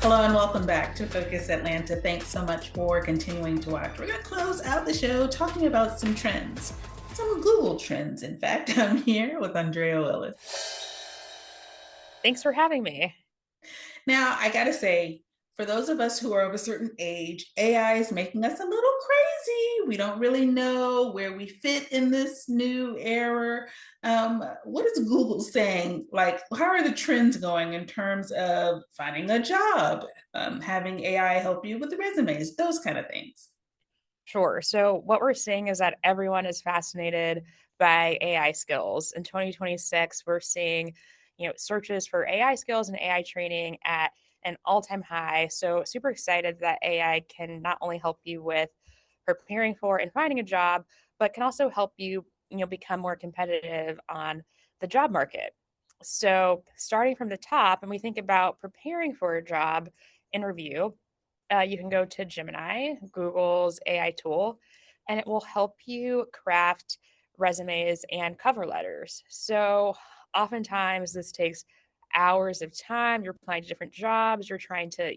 Hello and welcome back to Focus Atlanta. Thanks so much for continuing to watch. We're going to close out the show talking about some trends, some Google trends. In fact, I'm here with Andrea Willis. Thanks for having me. Now, I got to say, for those of us who are of a certain age, AI is making us a little crazy. We don't really know where we fit in this new era. What is Google saying? Like, how are the trends going in terms of finding a job, having AI help you with the resumes, those kind of things? Sure. So, what we're seeing is that everyone is fascinated by AI skills. In 2026, we're seeing, searches for AI skills and AI training at an all-time high. So, super excited that AI can not only help you with preparing for and finding a job, but can also help you, become more competitive on the job market. So, starting from the top, and we think about preparing for a job interview. You can go to Gemini, Google's AI tool, and it will help you craft resumes and cover letters. So, oftentimes, this takes hours of time. You're applying to different jobs, you're trying to,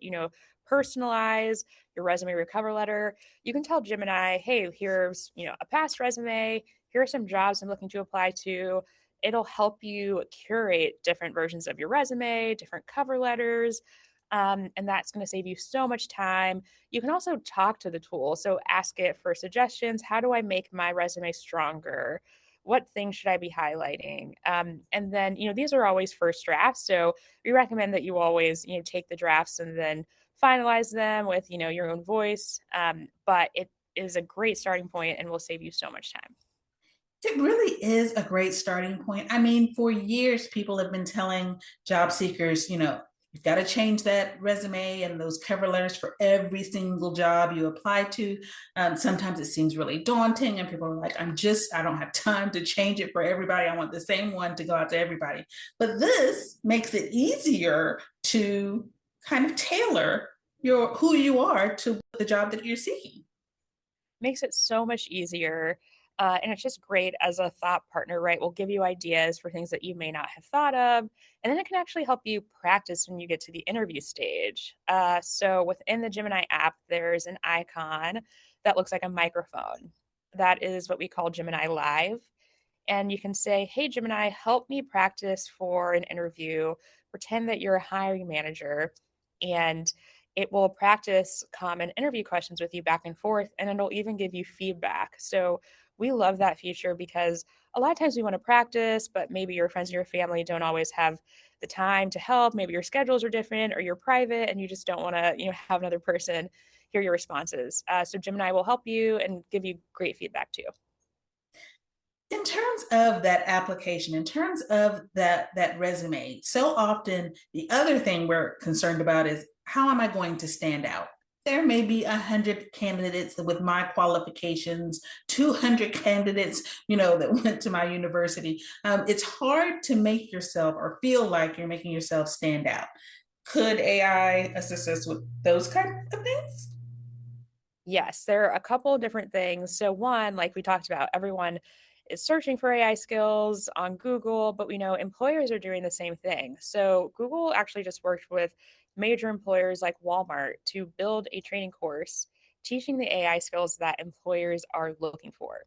personalize your resume or your cover letter. You can tell Gemini, hey, here's, a past resume. Here are some jobs I'm looking to apply to. It'll help you curate different versions of your resume, different cover letters, and that's going to save you so much time. You can also talk to the tool. So ask it for suggestions. How do I make my resume stronger? What things should I be highlighting? And then, these are always first drafts. So we recommend that you always, take the drafts and then finalize them with, your own voice. But it is a great starting point and will save you so much time. It really is a great starting point. I mean, for years, people have been telling job seekers, you've got to change that resume and those cover letters for every single job you apply to. Sometimes it seems really daunting, and people are like, I don't have time to change it for everybody. I want the same one to go out to everybody. But this makes it easier to kind of tailor who you are to the job that you're seeking. Makes it so much easier. And it's just great as a thought partner, right? We'll give you ideas for things that you may not have thought of. And then it can actually help you practice when you get to the interview stage. So within the Gemini app, there's an icon that looks like a microphone. That is what we call Gemini Live. And you can say, hey, Gemini, help me practice for an interview. Pretend that you're a hiring manager, and it will practice common interview questions with you back and forth, and it'll even give you feedback. So we love that feature because a lot of times we want to practice, but maybe your friends and your family don't always have the time to help. Maybe your schedules are different or you're private and you just don't want to, have another person hear your responses. So Gemini will help you and give you great feedback too. In terms of that application, in terms of that resume, so often the other thing we're concerned about is how am I going to stand out? There may be 100 candidates with my qualifications, 200 candidates, that went to my university. It's hard to make yourself or feel like you're making yourself stand out. Could AI assist us with those kind of things? Yes, there are a couple of different things. So, one, like we talked about, everyone is searching for AI skills on Google, but we know employers are doing the same thing. So, Google actually just worked with major employers like Walmart to build a training course teaching the AI skills that employers are looking for.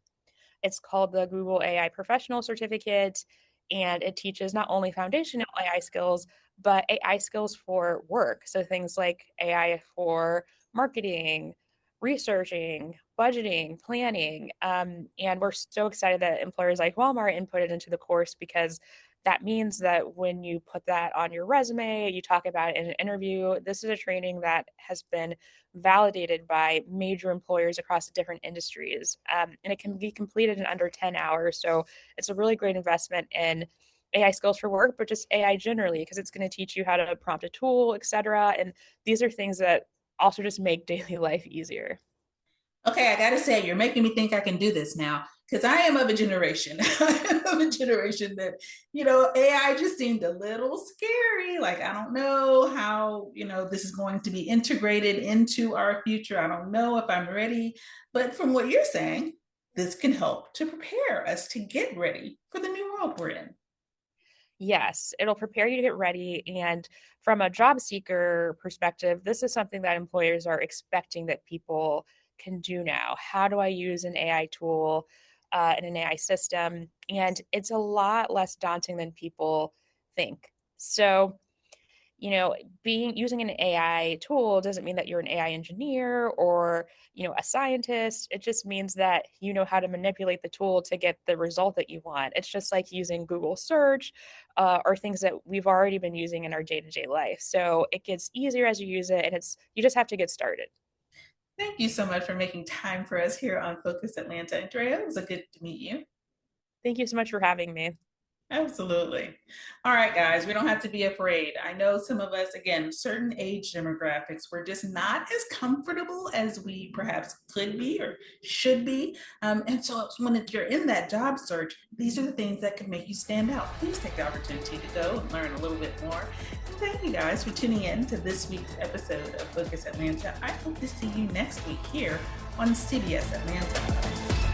It's called the Google AI Professional Certificate, and it teaches not only foundational AI skills, but AI skills for work. So, things like AI for marketing, researching, budgeting, planning. And we're so excited that employers like Walmart inputted into the course because that means that when you put that on your resume, you talk about it in an interview. This is a training that has been validated by major employers across different industries. And it can be completed in under 10 hours. So it's a really great investment in AI skills for work, but just AI generally, because it's going to teach you how to prompt a tool, et cetera. And these are things that also just make daily life easier. Okay, I gotta say, you're making me think I can do this now because I am of a generation. I am of a generation that, AI just seemed a little scary. Like, I don't know how, this is going to be integrated into our future. I don't know if I'm ready. But from what you're saying, this can help to prepare us to get ready for the new world we're in. Yes, it'll prepare you to get ready. And from a job seeker perspective, this is something that employers are expecting that people can do now. How do I use an AI tool in an AI system? And it's a lot less daunting than people think. So, being using an AI tool doesn't mean that you're an AI engineer or, a scientist. It just means that you know how to manipulate the tool to get the result that you want. It's just like using Google search or things that we've already been using in our day-to-day life. So it gets easier as you use it, and you just have to get started. Thank you so much for making time for us here on Focus Atlanta. Andrea, it was a good to meet you. Thank you so much for having me. Absolutely. All right, guys, we don't have to be afraid. I know some of us, again, certain age demographics, we're just not as comfortable as we perhaps could be or should be. And so when you're in that job search, these are the things that can make you stand out. Please take the opportunity to go and learn a little bit more. And thank you guys for tuning in to this week's episode of Focus Atlanta. I hope to see you next week here on CBS Atlanta.